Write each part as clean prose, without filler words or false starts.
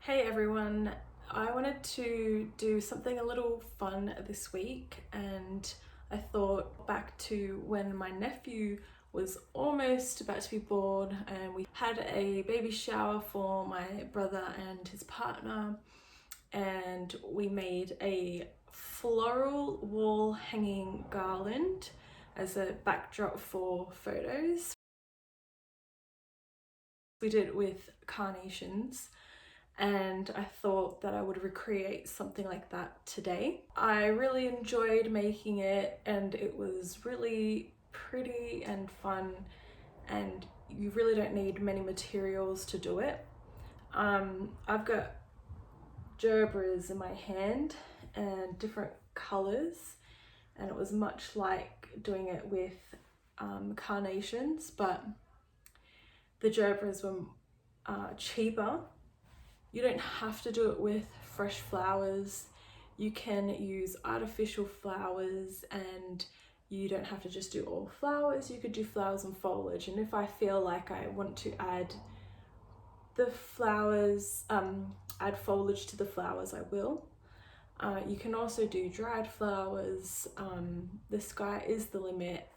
Hey everyone, I wanted to do something a little fun this week, and I thought back to when my nephew was almost about to be born and we had a baby shower for my brother and his partner, and we made a floral wall hanging garland as a backdrop for photos. We did it with carnations, and I thought that I would recreate something like that today. I really enjoyed making it, and it was really pretty and fun, and you really don't need many materials to do it. I've got gerbers in my hand and different colors, and it was much like doing it with carnations, but the gerbers were cheaper. You don't have to do it with fresh flowers. You can use artificial flowers, and you don't have to just do all flowers. You could do flowers and foliage. And if I feel like I want to add the flowers, add foliage to the flowers, I will. You can also do dried flowers. The sky is the limit.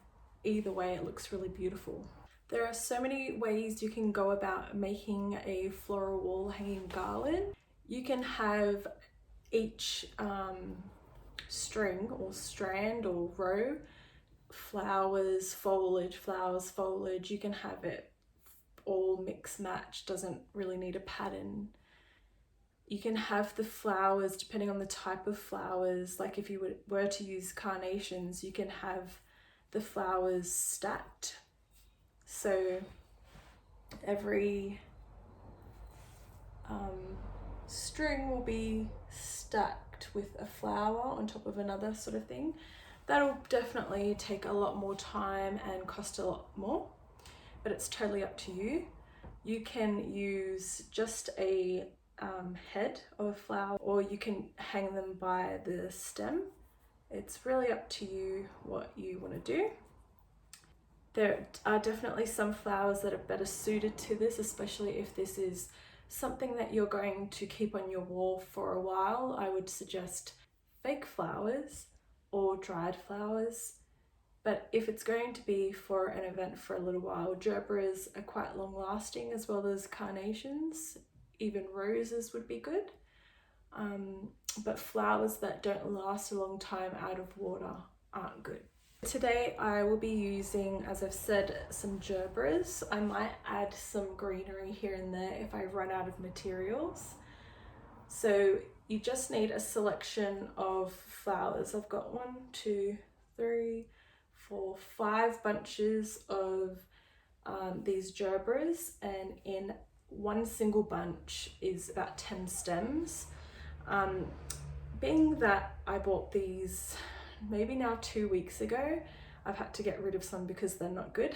Either way, it looks really beautiful. There are so many ways you can go about making a floral wall hanging garland. You can have each string or strand or row flowers, foliage, flowers, foliage. You can have it all mix match, doesn't really need a pattern. You can have the flowers depending on the type of flowers. Like if you were to use carnations, you can have the flowers stacked. So every string will be stacked with a flower on top of another, sort of thing. That'll definitely take a lot more time and cost a lot more, but it's totally up to you. You can use just a head of a flower, or you can hang them by the stem. It's really up to you what you want to do. There are definitely some flowers that are better suited to this, especially if this is something that you're going to keep on your wall for a while. I would suggest fake flowers or dried flowers. But if it's going to be for an event for a little while, gerberas are quite long lasting, as well as carnations. Even roses would be good. But flowers that don't last a long time out of water aren't good. Today I will be using, as I've said, some gerberas. I might add some greenery here and there if I run out of materials. So you just need a selection of flowers. I've got 1, 2, 3, 4, 5 bunches of these gerberas, and in one single bunch is about 10 stems. Being that I bought these maybe now 2 weeks ago, I've had to get rid of some because they're not good.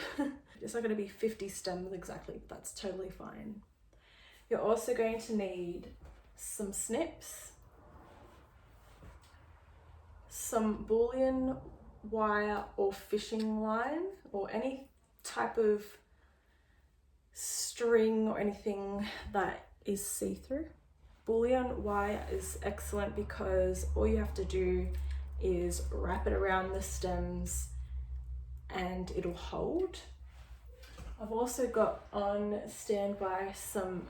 It's not going to be 50 stems exactly, but that's totally fine. You're also going to need some snips, some bullion wire or fishing line, or any type of string or anything that is see-through. Bullion wire is excellent because all you have to do is wrap it around the stems and it'll hold. I've also got on standby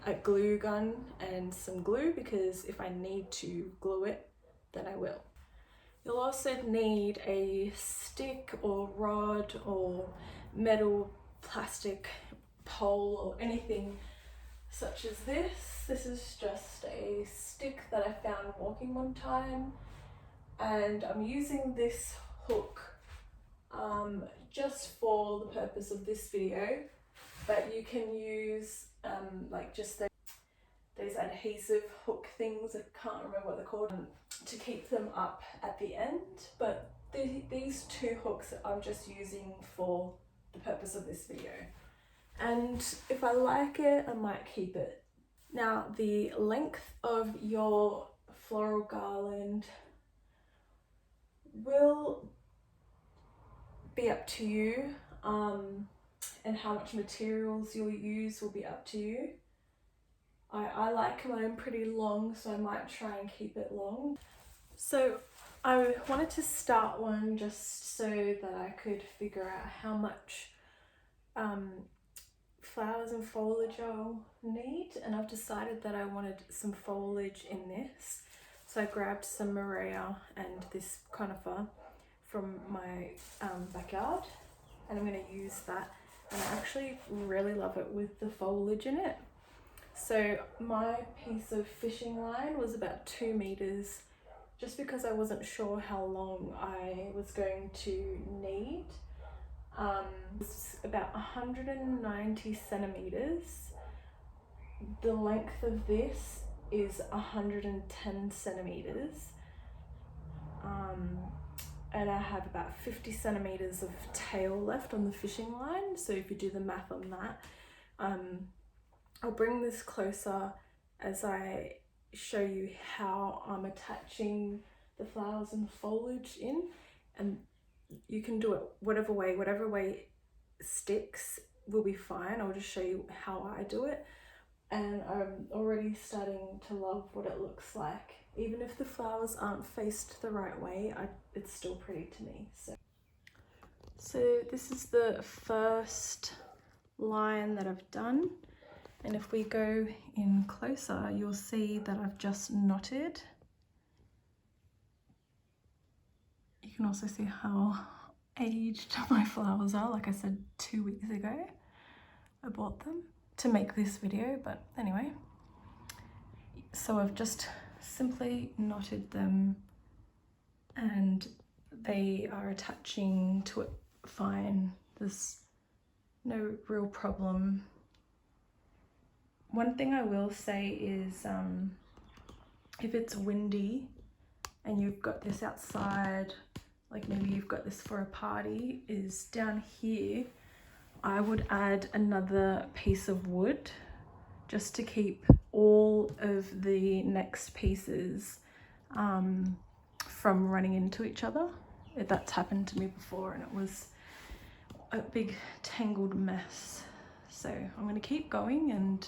a glue gun and some glue, because if I need to glue it, then I will. You'll also need a stick or rod or metal, plastic pole or anything such as this. This is just a stick that I found walking one time, and I'm using this hook just for the purpose of this video, but you can use like just those adhesive hook things, I can't remember what they're called, to keep them up at the end, but these 2 hooks I'm just using for the purpose of this video, and if I like it, I might keep it. Now, the length of your floral garland will be up to you, and how much materials you'll use will be up to you. I like mine pretty long, so I might try and keep it long. So I wanted to start one just so that I could figure out how much flowers and foliage I'll need, and I've decided that I wanted some foliage in this. So I grabbed some Maria and this conifer from my backyard, and I'm going to use that, and I actually really love it with the foliage in it. So my piece of fishing line was about 2 meters, just because I wasn't sure how long I was going to need. It's about 190 centimeters. The length of this is 110 centimeters. And I have about 50 centimeters of tail left on the fishing line. So if you do the math on that, I'll bring this closer as I show you how I'm attaching the flowers and foliage in, and you can do it whatever way sticks will be fine. I'll just show you how I do it, and I'm already starting to love what it looks like. Even if the flowers aren't faced the right way, it's still pretty to me. So this is the first line that I've done. And if we go in closer, you'll see that I've just knotted. You can also see how aged my flowers are. Like I said, 2 weeks ago, I bought them to make this video, but anyway. So I've just simply knotted them and they are attaching to it fine. There's no real problem. One thing I will say is if it's windy and you've got this outside, like maybe you've got this for a party, is down here, I would add another piece of wood just to keep all of the next pieces from running into each other. That's happened to me before and it was a big tangled mess. So I'm going to keep going, and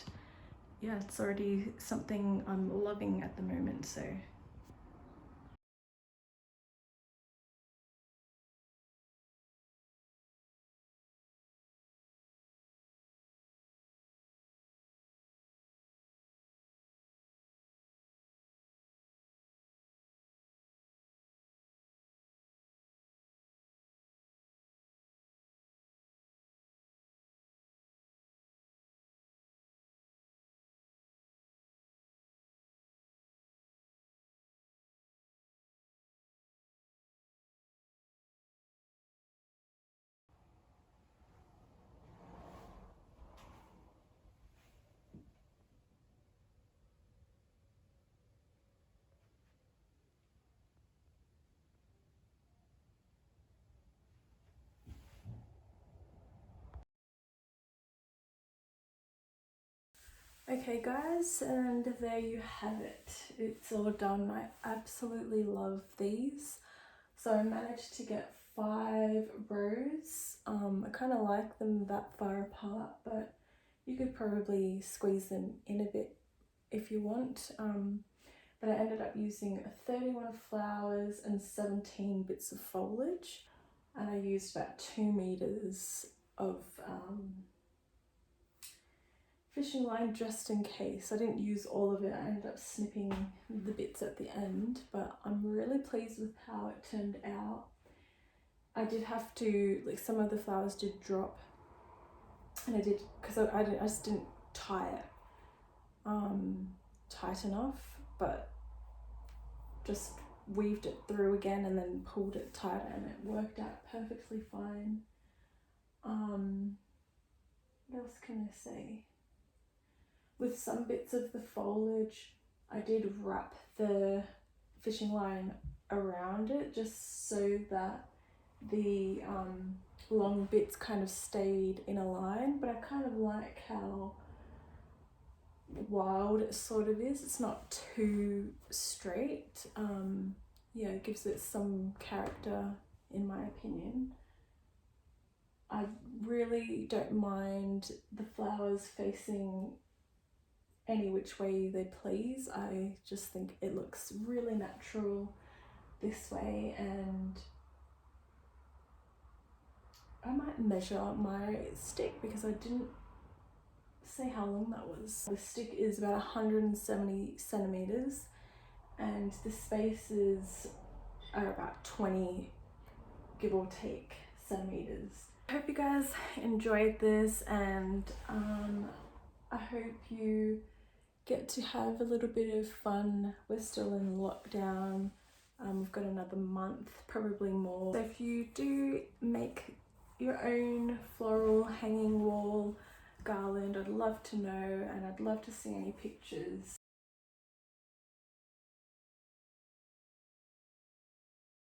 yeah, it's already something I'm loving at the moment. So okay guys, and there you have it. It's all done. I absolutely love these. So I managed to get 5 rows. I kind of like them that far apart, but you could probably squeeze them in a bit if you want. But I ended up using 31 flowers and 17 bits of foliage, and I used about 2 meters of fishing line just in case. I didn't use all of it. I ended up snipping the bits at the end, but I'm really pleased with how it turned out. I did have to, like, some of the flowers did drop, and I did, because I just didn't tie it tight enough, but just weaved it through again and then pulled it tighter, and it worked out perfectly fine. What else can I say? With some bits of the foliage, I did wrap the fishing line around it just so that the long bits kind of stayed in a line, but I kind of like how wild it sort of is. It's not too straight. Yeah, it gives it some character in my opinion. I really don't mind the flowers facing any which way they please. I just think it looks really natural this way, and I might measure my stick because I didn't say how long that was. The stick is about 170 centimeters and the spaces are about 20, give or take, centimeters. I hope you guys enjoyed this, and I hope you get to have a little bit of fun. We're still in lockdown. We've got another month, probably more. So if you do make your own floral hanging wall garland, I'd love to know, and I'd love to see any pictures.